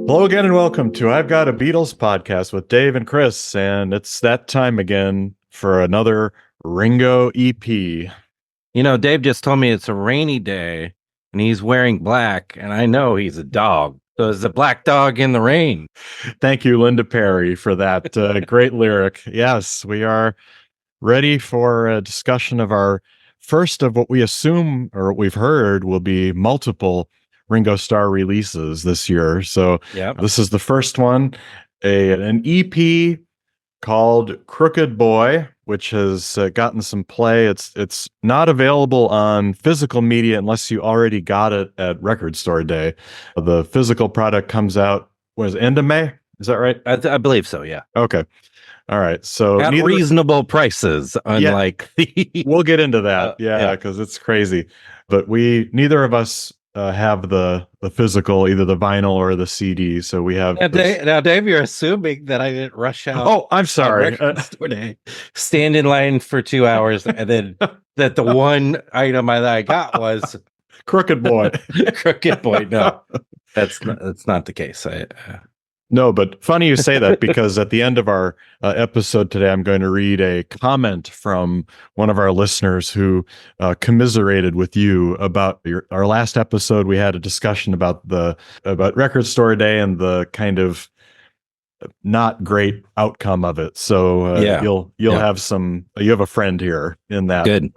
Hello again and welcome to I've Got a Beatles podcast with Dave and Chris, and it's that time again for another Ringo EP. You know, Dave just told me it's a rainy day and he's wearing black, and I know he's a dog. So it's a black dog in the rain. Thank you, Linda Perry, for that great lyric. Yes, we are ready for a discussion of our first of what we assume or what we've heard will be multiple Ringo Starr releases this year. So Yeah. this is the first one, an EP called Crooked Boy, which has gotten some play. It's not available on physical media unless you already got it at Record Store Day. The physical product comes out, was end of May? Is that right? I believe so, yeah. Okay. All right. So At reasonable prices, unlike we'll get into that. Because it's crazy. But neither of us have the physical, either the vinyl or the CD. So we have now, Dave, you're assuming that I didn't rush out. Oh, I'm sorry. Store day, stand in line for 2 hours, and then that the one item I got was Crooked Boy. Crooked Boy. No, that's not the case. No, but funny you say that, because at the end of our episode today, I'm going to read a comment from one of our listeners who commiserated with you about our last episode. We had a discussion about Record Store Day and the kind of not great outcome of it. So you'll have you have a friend here in that. Good.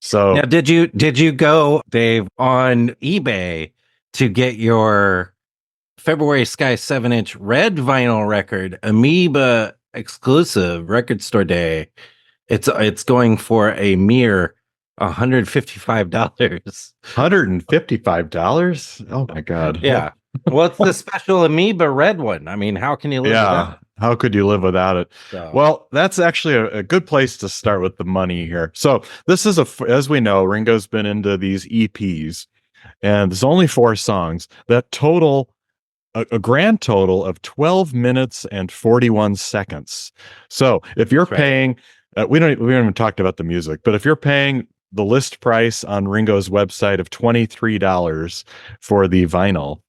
So now, did you go, Dave, on eBay to get your February Sky 7-inch red vinyl record, Amoeba exclusive Record Store Day? It's going for a mere $155. $155? Oh my God. Yeah. What's the special Amoeba red one? I mean, how can you live without it? How could you live without it? So. Well, that's actually a good place to start with the money here. So this is as we know, Ringo's been into these EPs, and there's only 4 songs that total a grand total of 12 minutes and 41 seconds. So if you're paying, we haven't even talked about the music, but if you're paying the list price on Ringo's website of $23 for the vinyl,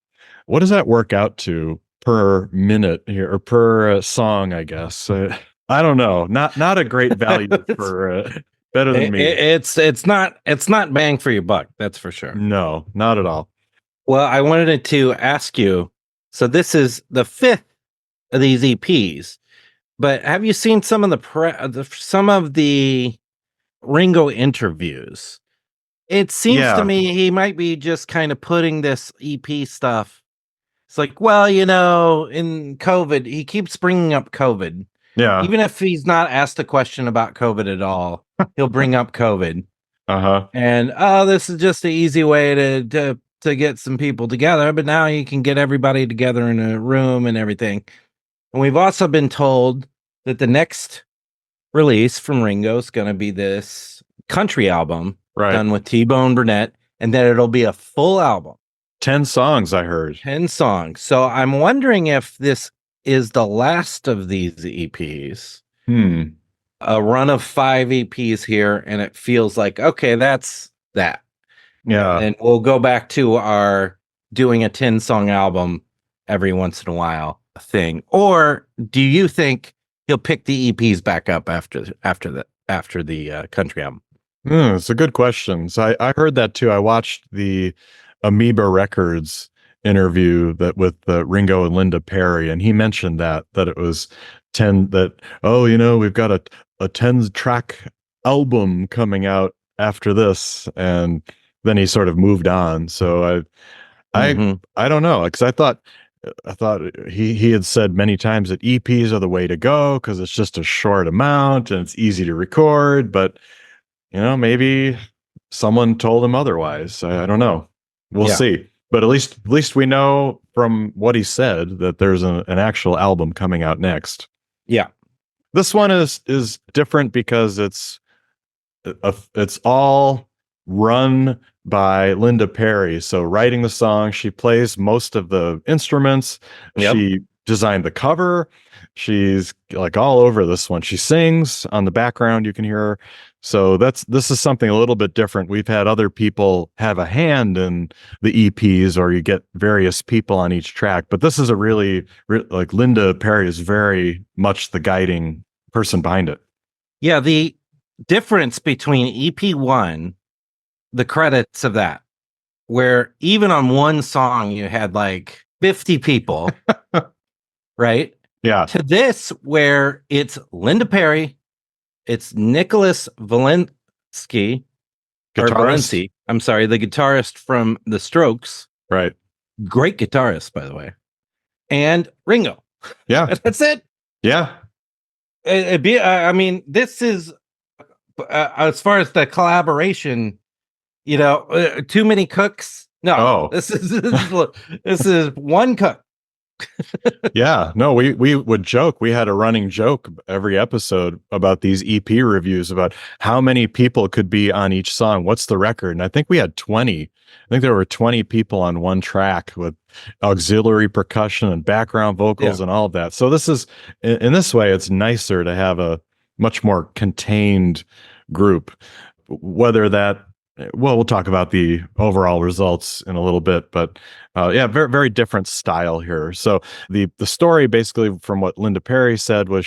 what does that work out to per minute here, or per song, I guess? I don't know. Not a great value for better than me. It's not bang for your buck, that's for sure. No, not at all. Well, I wanted to ask you, so this is the 5th of these EPs, but have you seen some of the Ringo interviews? It seems to me he might be just kind of putting this EP stuff. It's like, well, in COVID, he keeps bringing up COVID. Yeah. Even if he's not asked a question about COVID at all, he'll bring up COVID. Uh-huh. And, this is just an easy way to get some people together, but now you can get everybody together in a room and everything. And we've also been told that the next release from Ringo is going to be this country album done with T-Bone Burnett, and that it'll be a full album. 10 songs, I heard. 10 songs. So I'm wondering if this is the last of these EPs. A run of 5 EPs here, and it feels like, okay, that's that. Yeah. And we'll go back to our doing a 10-song album every once in a while thing. Or do you think he'll pick the EPs back up after the country album? It's a good question. So I heard that too. I watched the Amoeba Records interview with Ringo and Linda Perry, and he mentioned that it was 10, we've got a 10-track album coming out after this, and then he sort of moved on. So I don't know, because I thought he had said many times that EPs are the way to go because it's just a short amount and it's easy to record. But maybe someone told him otherwise. I don't know. We'll see. But at least we know from what he said that there's an actual album coming out next. Yeah. This one is different because it's all run by Linda Perry. So writing the song, she plays most of the instruments. Yep. She designed the cover. She's like all over this one. She sings on the background. You can hear her So this is something a little bit different. We've had other people have a hand in the EPs, or you get various people on each track. But this is a like Linda Perry is very much the guiding person behind it. Yeah, the difference between EP1, the credits of that, where even on one song you had like 50 people, right? Yeah. To this, where it's Linda Perry, it's Nicholas Valensky, or Guitarist. Valenci. I'm sorry, the guitarist from The Strokes. Right. Great guitarist, by the way. And Ringo. Yeah. That's it. Yeah. I mean, this is as far as the collaboration, too many cooks. No, Oh. this is one cook. Yeah, no, we would joke. We had a running joke every episode about these EP reviews about how many people could be on each song. What's the record? And I think we had 20. I think there were 20 people on one track with auxiliary percussion and background vocals Yeah. and all of that. So this is in this way, it's nicer to have a much more contained group. Whether that well, we'll talk about the overall results in a little bit, but yeah, very very different style here. So the story basically from what Linda Perry said was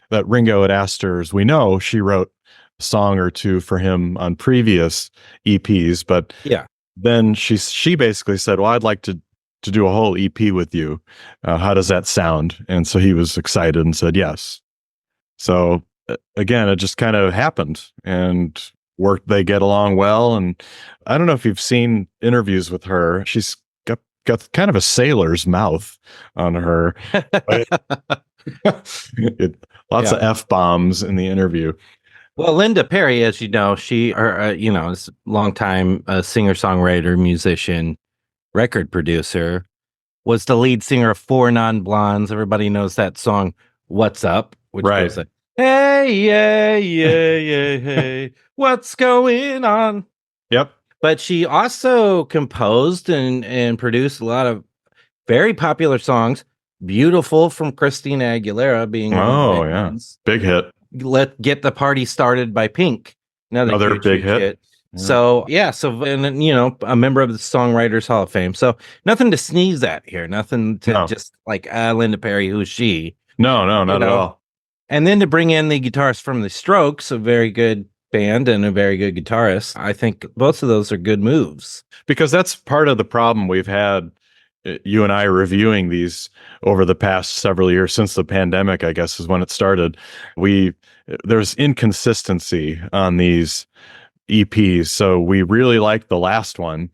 that Ringo had asked her, as we know, she wrote a song or two for him on previous EPs, but Yeah. then she basically said, "Well, I'd like to do a whole EP with you. How does that sound?" And so he was excited and said yes. So again, it just kind of happened and worked. They get along well, and I don't know if you've seen interviews with her. She's got kind of a sailor's mouth on her. Lots of f bombs in the interview. Well, Linda Perry, as you know, is a longtime singer songwriter, musician, record producer. Was the lead singer of Four Non Blondes. Everybody knows that song, "What's Up," which goes like, "Hey, yeah, yeah, yeah, hey, what's going on?" Yep. But she also composed and produced a lot of very popular songs. "Beautiful" from Christina Aguilera being one of the Oh big yeah, ones. big hit. Get the Party Started" by Pink, another Another huge, big huge hit. hit. Yeah. So yeah, and then, a member of the Songwriters Hall of Fame. So nothing to sneeze at here. Nothing to No. just like, Linda Perry, who's she? No, not at all. And then to bring in the guitarist from the Strokes, a very good band and a very good guitarist. I think both of those are good moves. Because that's part of the problem we've had, you and I reviewing these over the past several years since the pandemic, I guess is when it started. There's inconsistency on these EPs. So we really liked the last one,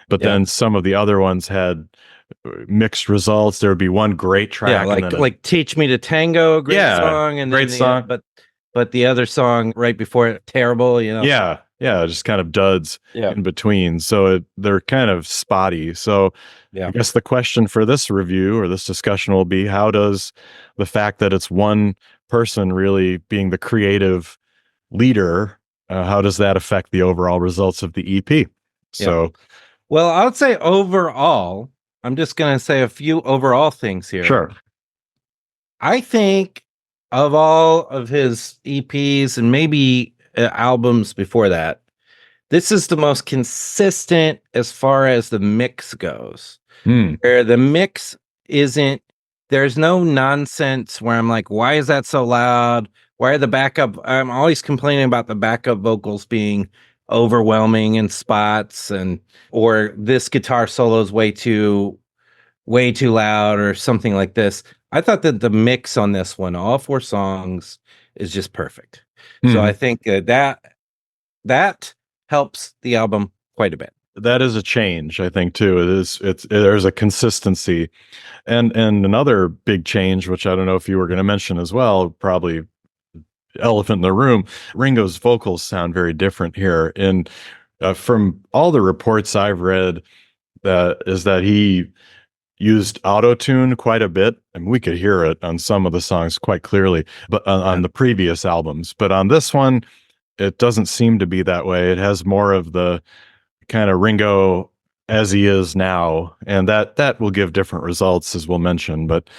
but then some of the other ones had mixed results. There would be one great track, like and then like "Teach Me to Tango," a great song, and great then song. but the other song right before it, terrible. Yeah, just kind of duds in between. So they're kind of spotty. So I guess the question for this review or this discussion will be, how does the fact that it's one person really being the creative leader, how does that affect the overall results of the EP? So, well, I would say overall, I'm just going to say a few overall things here. Sure. I think of all of his EPs and maybe albums before that, this is the most consistent as far as the mix goes. Where the mix there's no nonsense where I'm like, why is that so loud? Why are the backup? I'm always complaining about the backup vocals being overwhelming in spots, or this guitar solo is way too loud or something like this. I thought that the mix on this one, all 4 songs, is just perfect. So I think that helps the album quite a bit. That is a change, I think, too. There's a consistency. And another big change, which I don't know if you were going to mention as well, probably elephant in the room, Ringo's vocals sound very different here. And from all the reports I've read, that he used auto-tune quite a bit, and we could hear it on some of the songs quite clearly, but on the previous albums. But on this one, it doesn't seem to be that way. It has more of the kind of Ringo as he is now, and that will give different results, as we'll mention. But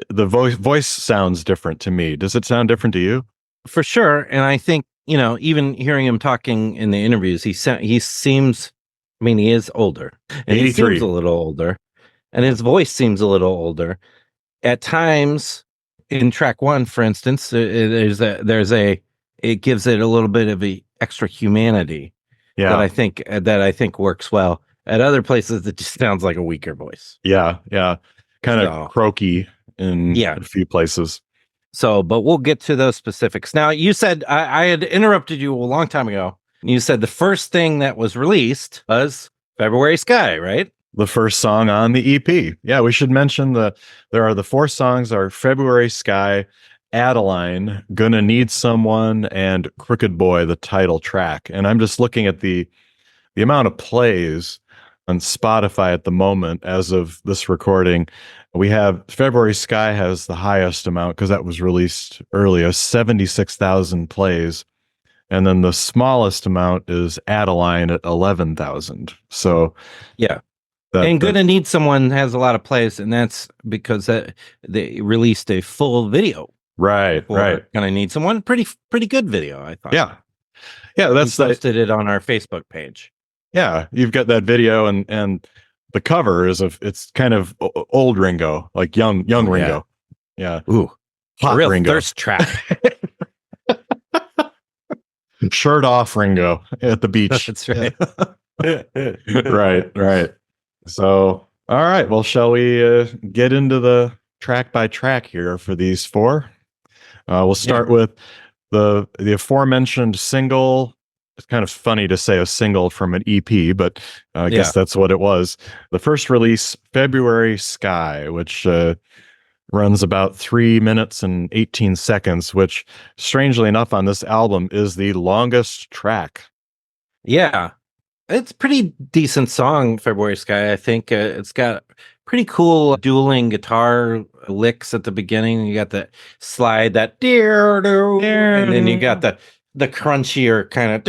the voice sounds different to me. Does it sound different to you? For sure. And I think, even hearing him talking in the interviews, he seems, I mean, he is older, and he seems a 83. little older, and his voice seems a little older. At times, in track one, for instance, it gives it a little bit of a extra humanity Yeah. that I think works well. At other places, it just sounds like a weaker voice. Yeah. Yeah. Kind of So croaky in yeah. a few places. So, but we'll get to those specifics. Now, you said I had interrupted you a long time ago. You said the first thing that was released was February Sky, right? The first song on the EP. Yeah, we should mention there are the four songs are February Sky, Adeline, Gonna Need Someone, and Crooked Boy, the title track. And I'm just looking at the amount of plays on Spotify at the moment as of this recording. We have February Sky has the highest amount because that was released earlier, 76,000 plays. And then the smallest amount is Adeline at 11,000. So Yeah. And that Gonna Need Someone has a lot of plays, and that's because they released a full video right, for right. Gonna Need Someone. Pretty good video, I thought. Yeah. Yeah, We that's the posted it on our Facebook page. yeah, you've got that video and the cover is of it's kind of old Ringo, like young Oh yeah. Ringo. Yeah. Ooh, a Hot real Ringo. thirst trap. Shirt off Ringo at the beach. That's Yeah. right. Right, right. So, all right. Well, shall we get into the track by track here for these four? We'll Yeah. start with the aforementioned single. It's kind of funny to say a single from an EP, but I guess Yeah. that's what it was. The first release, February Sky, which runs about 3 minutes and 18 seconds, which, strangely enough, on this album is the longest track. Yeah. It's a pretty decent song, February Sky. I think it's got pretty cool dueling guitar licks at the beginning. You got the slide that dear, and then you got the crunchier kind of,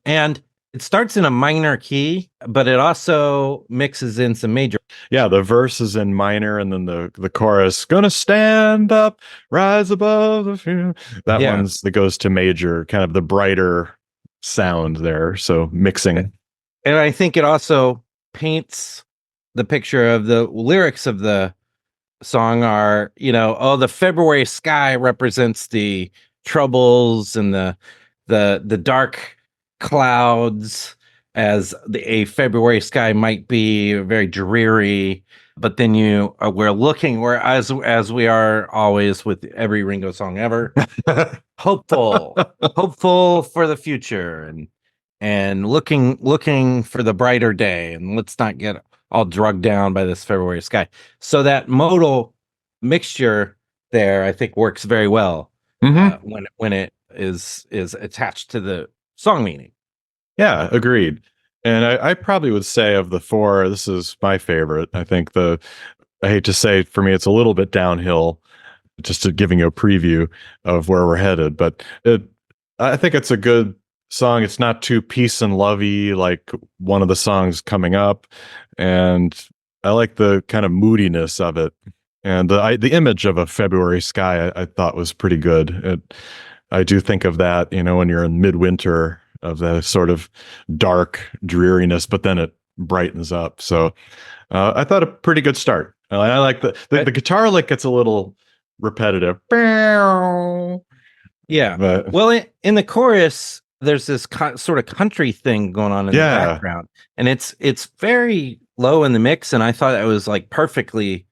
and it starts in a minor key, but it also mixes in some major. Yeah, the verse is in minor, and then the chorus, gonna stand up, rise above the fear. That Yeah. one's that goes to major, kind of the brighter sound there. So mixing. And I think it also paints the picture of the lyrics of the song are, the February sky represents the troubles and the dark clouds, as a February sky might be very dreary. But then we're looking, where as we are always with every Ringo song ever, hopeful for the future, and looking for the brighter day, and let's not get all drugged down by this February sky. So that modal mixture there, I think, works very well Mhm. when it is attached to the song meaning. Yeah, agreed. And I probably would say of the four, this is my favorite. I think I hate to say for me, it's a little bit downhill, just to giving you a preview of where we're headed. But I think it's a good song. It's not too peace and lovey like one of the songs coming up, and I like the kind of moodiness of it. And the image of a February sky, I thought was pretty good. I do think of that, when you're in midwinter, of the sort of dark dreariness, but then it brightens up. So I thought a pretty good start. I like the guitar lick gets a little repetitive. Yeah. But Well, in the chorus, there's this sort of country thing going on in the yeah, background, and it's very low in the mix, and I thought it was like perfectly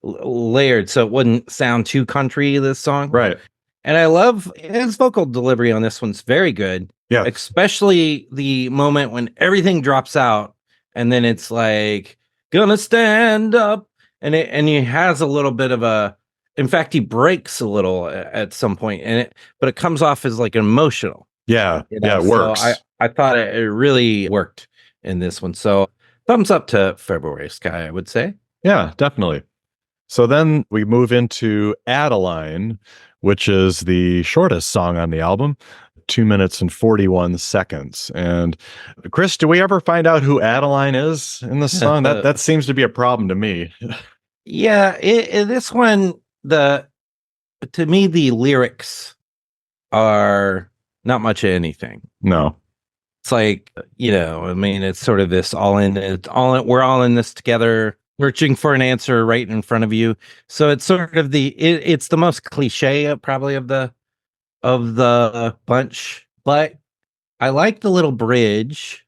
layered, so it wouldn't sound too country, this song. right. And I love his vocal delivery on this one's very good, Yeah. especially the moment when everything drops out, and then it's like, gonna stand up, and he has a little bit of a, in fact, he breaks a little at some point, but it comes off as like emotional, Yeah. Yeah. It so I works. I thought it really worked in this one. So thumbs up to February Sky, I would say. Yeah, definitely. So then we move into Adeline, which is the shortest song on the album, 2 minutes and 41 seconds. And Chris, do we ever find out who Adeline is in this song? That seems to be a problem to me. Yeah, this one, to me, the lyrics are not much of anything. No. It's like, I mean, it's sort of this we're all in this together, searching for an answer right in front of you. So it's sort of it's the most cliche probably of the bunch, but I like the little bridge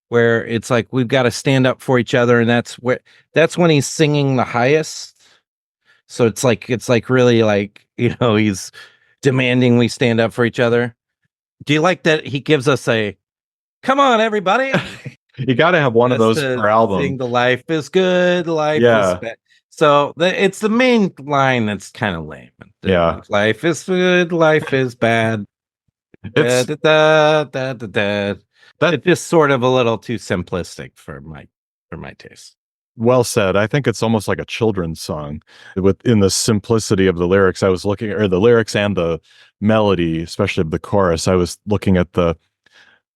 where it's like we've got to stand up for each other, and that's when he's singing the highest. So it's like really like, he's demanding we stand up for each other. Do you like that he gives us a come on everybody? You got to have one of Just those to per album. sing the life is good, life is Yeah. bad. So it's the main line that's kind of lame. Yeah. Life is good, life is bad. Da, It's da, da, da, da, da. that It's just sort of a little too simplistic for my taste. well said. I think it's almost like a children's song within the simplicity of the lyrics. I was looking, or the lyrics and the melody, especially of the chorus. I was looking at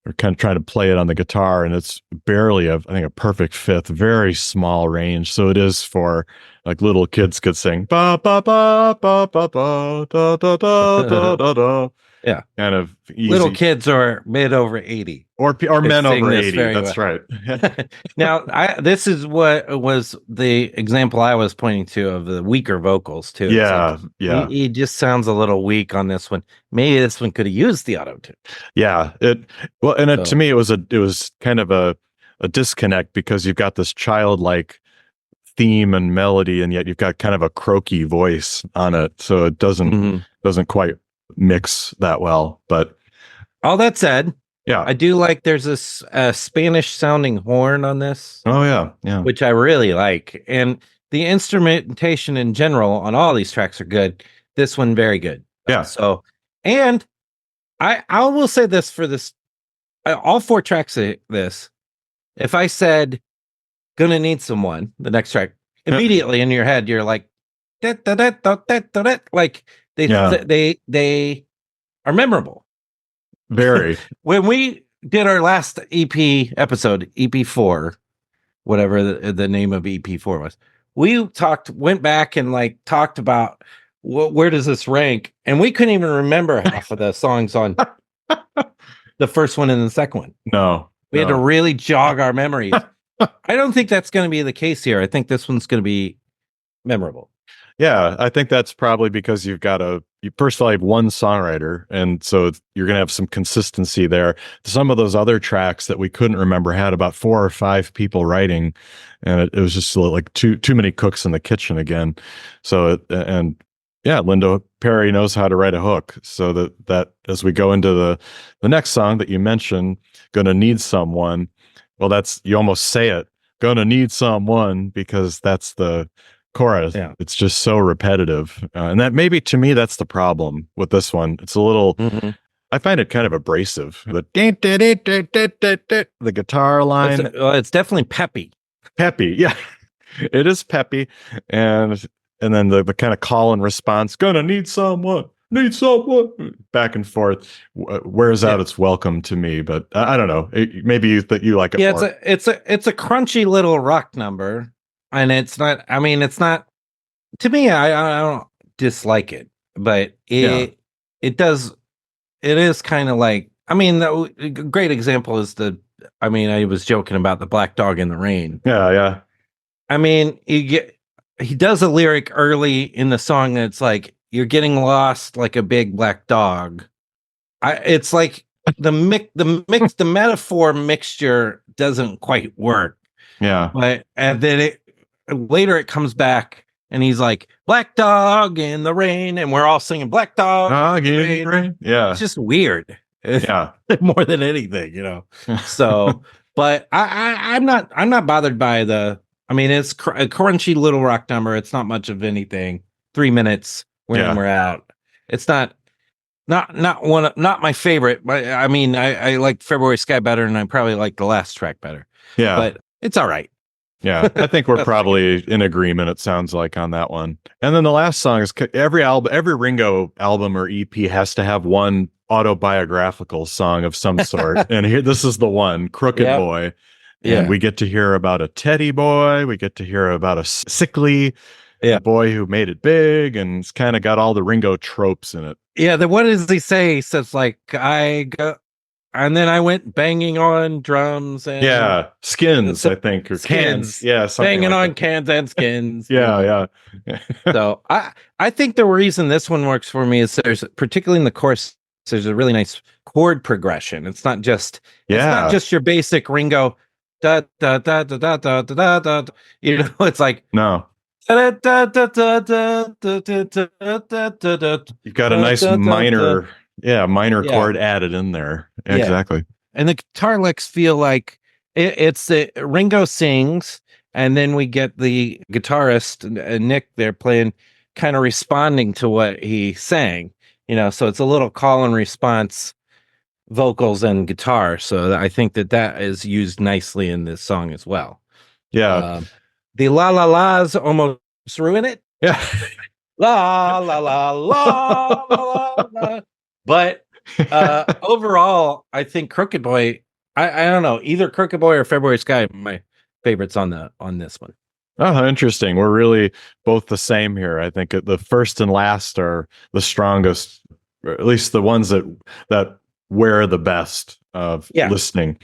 or kind of trying to play it on the guitar, and it's barely I think a perfect fifth, very small range. So it is for like little kids could sing ba ba ba ba ba ba da da da da da da, Yeah. kind of Little easy. kids are mid over 80 Or could men sing over this 80. very well. That's right. Now, this is what was the example I was pointing to of the weaker vocals too. It's like Yeah, yeah, he just sounds a little weak on this one. Maybe this one could have used the auto tune. yeah. To So, me, it was kind of a disconnect because you've got this childlike theme and melody, and yet you've got kind of a croaky voice on it, so it mhm. doesn't quite mix that well. But All that said, yeah, I do like there's this Spanish sounding horn on this, oh yeah, yeah, which I really like, and the instrumentation in general on all these tracks are good. This one very good. yeah. So, and I will say this for this all four tracks of this. If I said "Gonna Need Someone," the next track, immediately in your head you're like, "Da, da, da, da, da, da, da," like Yeah, they are memorable. very. When we did our last EP episode, EP4, whatever the name of EP4 was, we went back and like talked about where does this rank, and we couldn't even remember half of the songs on the first one and the second one. No, We had to no. really jog our memories. I don't think that's going to be the case here. I think this one's going to be memorable. Yeah, I think that's probably because you first of all have one songwriter, and so you're going to have some consistency there. Some of those other tracks that we couldn't remember had about 4 or 5 people writing, and it was just like too many cooks in the kitchen again. And yeah, Linda Perry knows how to write a hook, so that as we go into the next song that you mentioned, "Gonna Need Someone," well, that's you almost say it, "Gonna need someone," because that's the chorus. Yeah. It's just so repetitive, and that maybe to me that's the problem with this one. It's a little. Mm-hmm. I find it kind of abrasive. The guitar line, It's definitely peppy. peppy. Yeah, it is peppy, and then the kind of call and response. Gonna need someone. Back and forth. Wears out Yeah. its welcome to me, but I don't know. Maybe you like it Yeah, more. it's a crunchy little rock number, and it's not. I mean, it's not to me. I don't dislike it, but Yeah, it does. It is kind of like. I mean, a great example is I mean, I was joking about the black dog in the rain. yeah, yeah, I mean, he does a lyric early in the song that's like you're getting lost like a big black dog. It's like the metaphor mixture doesn't quite work. yeah. But and then later it comes back and he's like black dog in the rain, and we're all singing black dog in the rain. Rain. It's Yeah, just weird. yeah. More than anything. So, but I'm not bothered by I mean, it's a crunchy little rock number. It's not much of anything. 3 minutes, Yeah. we're out. It's not my favorite, but I mean, I like February Sky better, and I probably like the last track better. Yeah. But it's all right. Yeah. I think we're probably in agreement, it sounds like, on that one. And then the last song is every Ringo album or EP has to have one autobiographical song of some sort. And here, this is the one, Crooked Yep. Boy. And Yeah. we get to hear about a teddy boy. We get to hear about a sickly Yeah. boy who made it big. And it's kind of got all the Ringo tropes in it. Yeah, what does he say? He says like I go, and then I went banging on drums and Yeah, skins, so I think, or cans. skids, Yeah, something banging like on that. cans and skins. Yeah, yeah. So I think the reason this one works for me is there's particularly in the chorus there's a really nice chord progression. It's not Yeah. just your basic Ringo da da da da da da da da. You know, it's like No. da da da da da da da da da da da You've got a da nice da da da. minor, yeah, minor Yeah, chord added in there. yeah. Exactly. And the guitar licks feel like it's Ringo sings, and then we get the guitarist Nick there playing, kind of responding to what he sang. You know, so it's a little call and response vocals and guitar. So I think that is used nicely in this song as well. Yeah. Um, the la la la's almost ruin it. Yeah. La la la la la la. But overall, I think Crooked Boy. I don't know, either Crooked Boy or February Sky. My favorites on this one. Oh, interesting. We're really both the same here. I think the first and last are the strongest, or at least the ones that wear the best of Yeah, listening.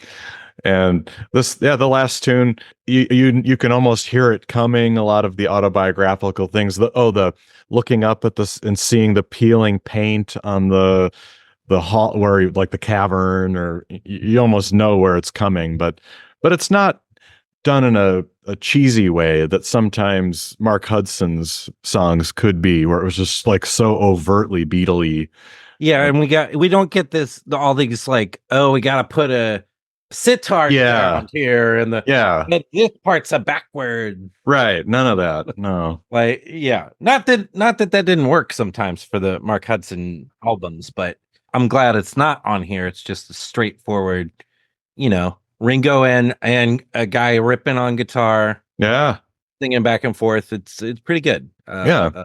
And this, yeah, the last tune, you can almost hear it coming. A lot of the autobiographical things. The looking up at this and seeing the peeling paint on the hall where like the cavern, or you almost know where it's coming, but it's not done in a cheesy way that sometimes Mark Hudson's songs could be, where it was just like so overtly Beatle-y. yeah, and we don't get all these like, oh, we got to put a sitar Yeah, down here, and yeah, this part's a backward. right. None of that. No. Like, yeah, not that didn't work sometimes for the Mark Hudson albums, but I'm glad it's not on here. It's just a straightforward, Ringo and a guy ripping on guitar, Yeah, singing back and forth. It's pretty good. yeah.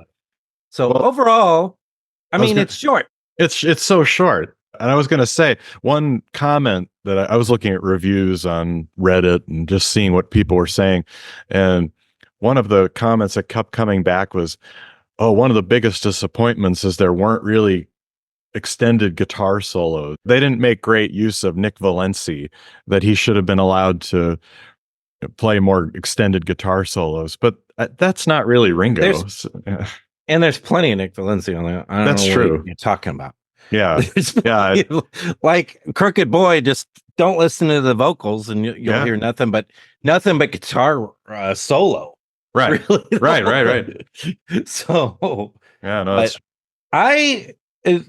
So Well, overall, I I was mean, gonna. it's short. It's so short. And I was going to say one comment that I was looking at reviews on Reddit and just seeing what people were saying. And one of the comments that kept coming back was, oh, one of the biggest disappointments is there weren't really extended guitar solos. They didn't make great use of Nick Valenci, that he should have been allowed to play more extended guitar solos. But that's not really There's Ringo. So, yeah, and there's plenty of Nick Valencia on there. I don't that's know what true. you're talking about. Yeah. There's Yeah. like Crooked Boy, just don't listen to the vocals and you'll Yeah. hear nothing but guitar solo. It's Right. really Right. so. Yeah, no, But that's I is-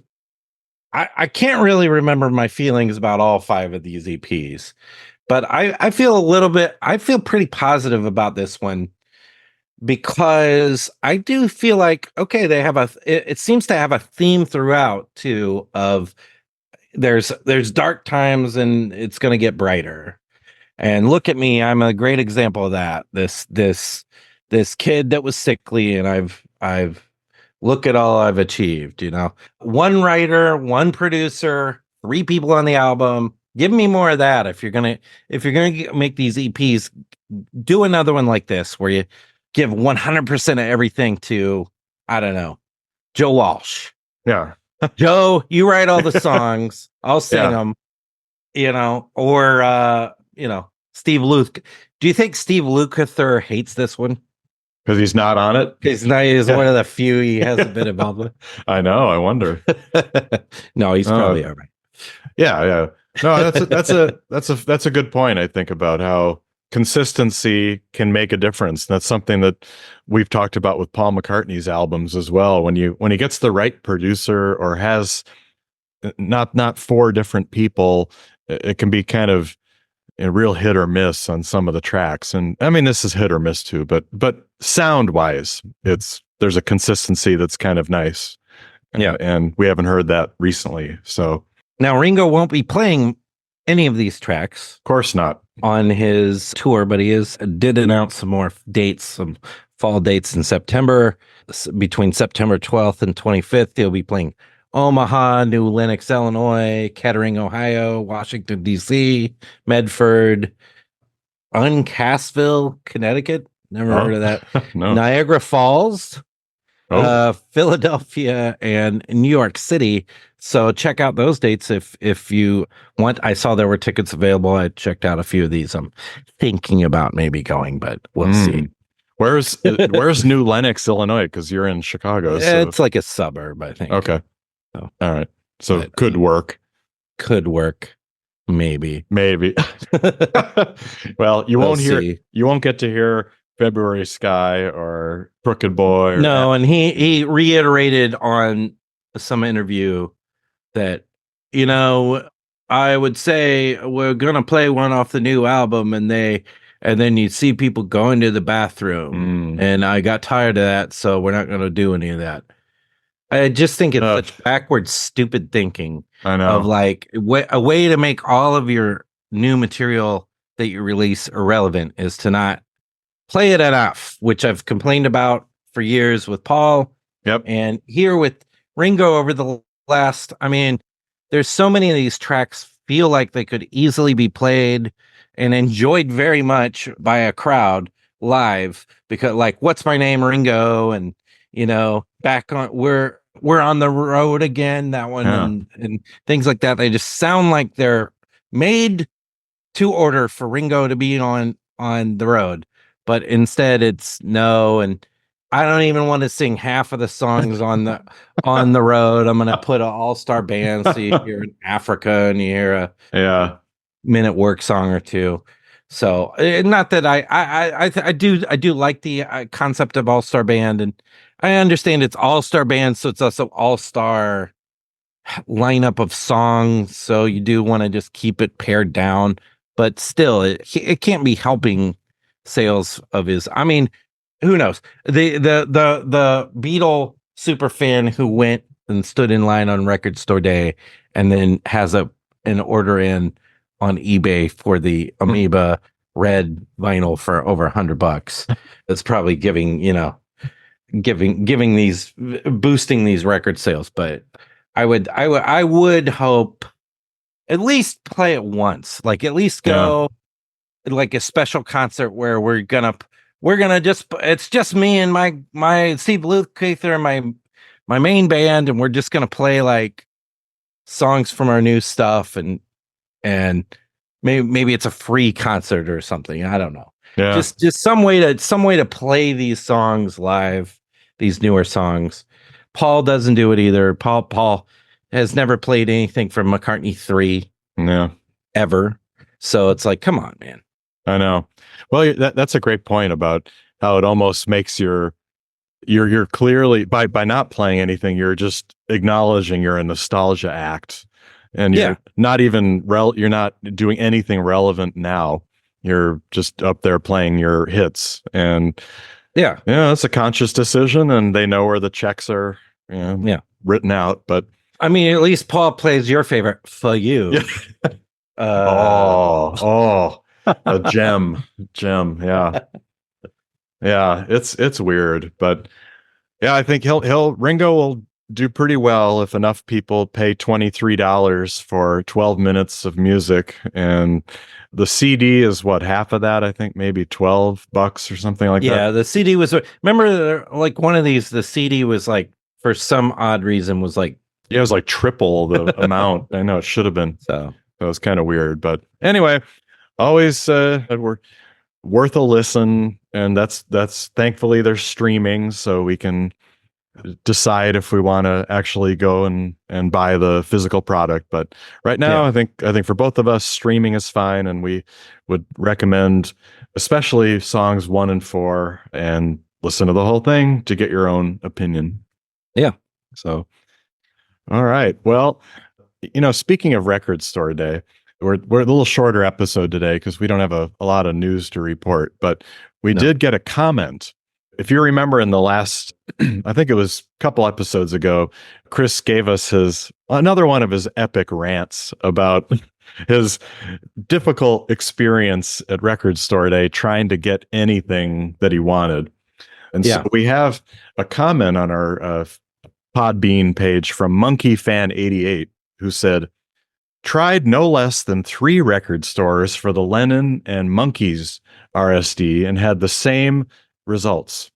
I can't really remember my feelings about all five of these EPs, but I feel pretty positive about this one, because I do feel like, okay, it seems to have a theme throughout too, of there's dark times and it's going to get brighter. And look at me, I'm a great example of that. This kid that was sickly, and I've look at all I've achieved, One writer, one producer, three people on the album. Give me more of that. If you're gonna make these EPs, do another one like this where you give 100% of everything to, I don't know, Joe Walsh. yeah. Joe, you write all the songs, I'll sing Yeah. them, or Steve Luke. Do you think Steve Lukather hates this one? Because he's not on it. He's Yeah. one of the few he hasn't been involved with. I know. I wonder. No, he's Uh, probably all right. yeah, yeah. No, that's a good point, I think, about how consistency can make a difference. That's something that we've talked about with Paul McCartney's albums as well. When he gets the right producer, or has not four different people, it can be kind of a real hit or miss on some of the tracks. And I mean, this is hit or miss too, but sound wise, there's a consistency that's kind of nice. Yeah. And we haven't heard that recently. So of Now Ringo won't be playing any of these tracks course not. on his tour, but he did announce some more dates, some fall dates in September. Between September 12th and 25th, he'll be playing Omaha, New Lenox, Illinois, Kettering, Ohio, Washington, D.C., Medford, Uncasville, Connecticut. Never heard of that. No. Niagara Falls, Oh, Philadelphia and New York City. So check out those dates if you want. I saw there were tickets available. I checked out a few of these. I'm thinking about maybe going, but we'll see. mm. Where's New Lenox, Illinois? Because you're in Chicago, so It's like a suburb, I think. okay. So, All right. So but could work. could work, maybe. Maybe. Well, We'll see. you won't get to hear February Sky or Crooked Boy or No, and he reiterated on some interview that, you know, I would say we're gonna play one off the new album, and then you see people going to the bathroom, Mm. and I got tired of that, so we're not gonna do any of that. I just think it's such backward, stupid thinking I of know. like a way to make all of your new material that you release irrelevant is to not play it enough, which I've complained about for years with Paul Yep. and here with Ringo over the last. I mean, there's so many of these tracks feel like they could easily be played and enjoyed very much by a crowd live because like what's my name Ringo and back on we're on the road again, that one, Yeah. and things like that. They just sound like they're made to order for Ringo to be on the road, but instead it's no. And I don't even want to sing half of the songs on the road. I'm gonna put an all-star band so you hear in Africa and you hear a Yeah. minute work song or two. So not that I do like the concept of all-star band, and I understand it's all-star band, so it's also all-star lineup of songs, so you do want to just keep it pared down, but still it can't be helping sales of his. I mean, who knows? The Beatle super fan who went and stood in line on record store day and then has an order in on eBay for the Amoeba red vinyl for over $100. That's probably giving these boosting these record sales. But I would hope at least play it once, like at least Yeah. go like a special concert where we're gonna just it's just me and my Steve Lukather and my main band, and we're just gonna play like songs from our new stuff, and maybe it's a free concert or something. I don't know. Yeah. Just some way to play these songs live, these newer songs. Paul doesn't do it either. Paul has never played anything from McCartney 3 Yeah. ever. So it's like, come on, man. I know. Well, that's a great point about how it almost makes you're clearly by not playing anything, you're just acknowledging you're a nostalgia act, and Yeah. you're not doing anything relevant now. You're just up there playing your hits, and Yeah. it's a conscious decision, and they know where the checks are, Yeah. written out. But I mean, at least Paul plays your favorite for you. yeah. Oh, a gem. Yeah. Yeah, it's weird, but yeah, I think Ringo will do pretty well if enough people pay $23 for 12 minutes of music, and the CD is what, half of that, I think, maybe $12 or something like that. Yeah, the CD was, remember, like one of these, the CD was like, for some odd reason, was like, Yeah, it was like triple the amount. I know it should have been. so It was kind of weird, but anyway, always worth a listen, and that's thankfully they're streaming, so we can decide if we want to actually go and buy the physical product. But right now, yeah. I think for both of us, streaming is fine, and we would recommend especially songs 1 and 4, and listen to the whole thing to get your own opinion. Yeah. So, all right. Well, speaking of Record Store Day, we're a little shorter episode today because we don't have a lot of news to report, but we No. did get a comment. If you remember in the last, I think it was a couple episodes ago, Chris gave us another one of his epic rants about his difficult experience at Record Store Day trying to get anything that he wanted. And Yeah. so we have a comment on our Podbean page from Monkey Fan 88 who said, tried no less than 3 record stores for the Lennon and Monkees RSD and had the same results.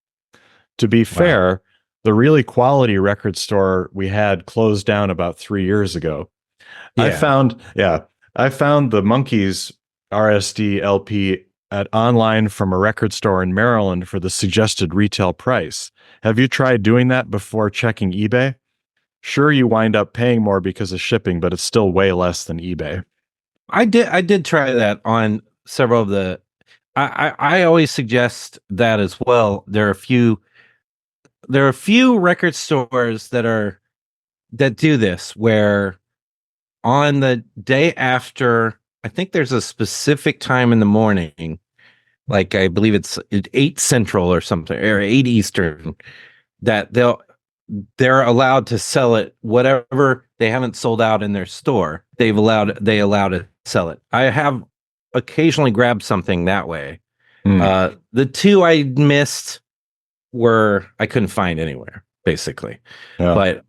To be fair, the really quality record store we had closed down about 3 years ago. Yeah. Yeah, I found the Monkees RSD LP at online from a record store in Maryland for the suggested retail price. Have you tried doing that before checking eBay? Sure, you wind up paying more because of shipping, but it's still way less than eBay. I did try that on several of the I always suggest that as well. There are a few record stores that do this where on the day after, I think there's a specific time in the morning, like I believe it's 8 Central or something, or 8 Eastern, that they're allowed to sell it whatever they haven't sold out in their store. They allow to sell it. I have occasionally grabbed something that way. Hmm. The two I missed were I couldn't find anywhere, basically. Yeah. But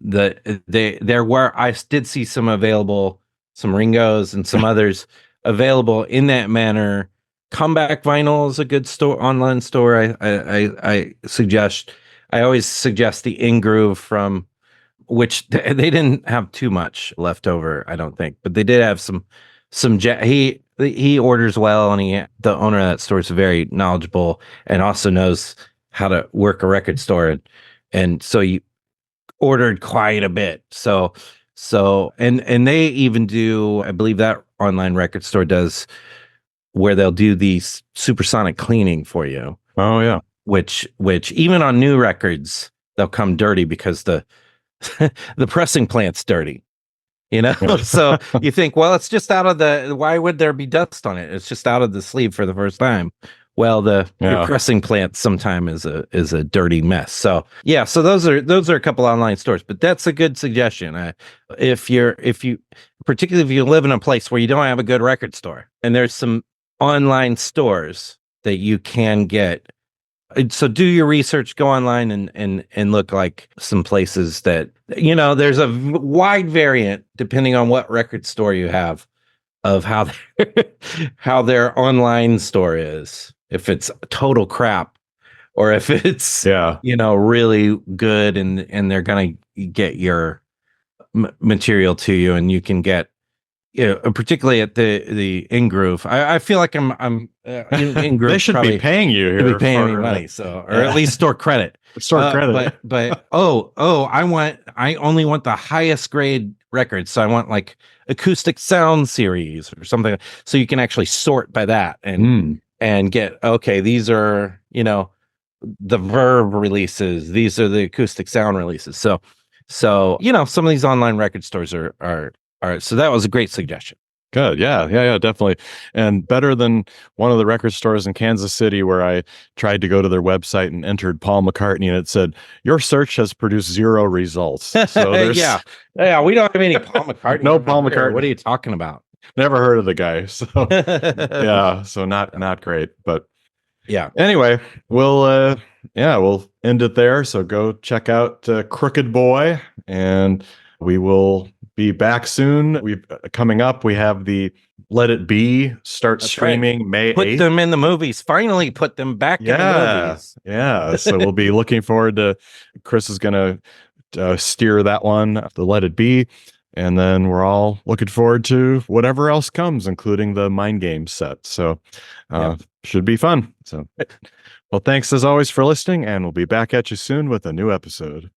there were I did see some available, some Ringos and some others available in that manner. Comeback Vinyl is a good online store. I suggest. I always suggest the In Groove from which they didn't have too much left over, I don't think, but they did have some. He orders well, and the owner of that store is very knowledgeable and also knows how to work a record store, and so he ordered quite a bit. And they even do, I believe that online record store does where they'll do these supersonic cleaning for you, Oh, yeah. which even on new records they'll come dirty because the pressing plant's dirty, Yeah. so you think, well, it's just out of why would there be dust on it? It's just out of the sleeve for the first time. Well, your Yeah. pressing plant sometime is a dirty mess. So yeah, so those are a couple online stores, but that's a good suggestion. If you particularly if you live in a place where you don't have a good record store, and there's some online stores that you can get. So do your research, go online and look like some places that, there's a wide variant depending on what record store you have of how how their online store is. If it's total crap or if it's, Yeah. really good, and they're going to get your material to you, and you can get, particularly at the In Groove. I feel like I'm In They Groove should be probably paying you to be here paying me for money, so, or at yeah. least store credit. Store credit. But I only want the highest grade records, so I want like acoustic sound series or something, so you can actually sort by that Hmm. and get, okay, these are, the Verve releases, these are the acoustic sound releases. So some of these online record stores are so that was a great suggestion. Good. Yeah. Yeah. Yeah. Definitely. And better than one of the record stores in Kansas City where I tried to go to their website and entered Paul McCartney and it said, your search has produced zero results. So there's Yeah, we don't have any Paul McCartney no Paul here. What McCartney. are you talking about? Never heard of the guy. So yeah. So not great. But Yeah. anyway, we'll end it there. So go check out Crooked Boy, and we will be back soon. We coming up. We have the Let It Be start That's right. streaming May Put 8th. them in the movies. Finally put them back in the Yeah, movies. yeah. So we'll be looking forward to. Chris is gonna steer that one, the Let It Be, and then we're all looking forward to whatever else comes, including the Mind Game set. So should be fun. So, well, thanks as always for listening, and we'll be back at you soon with a new episode.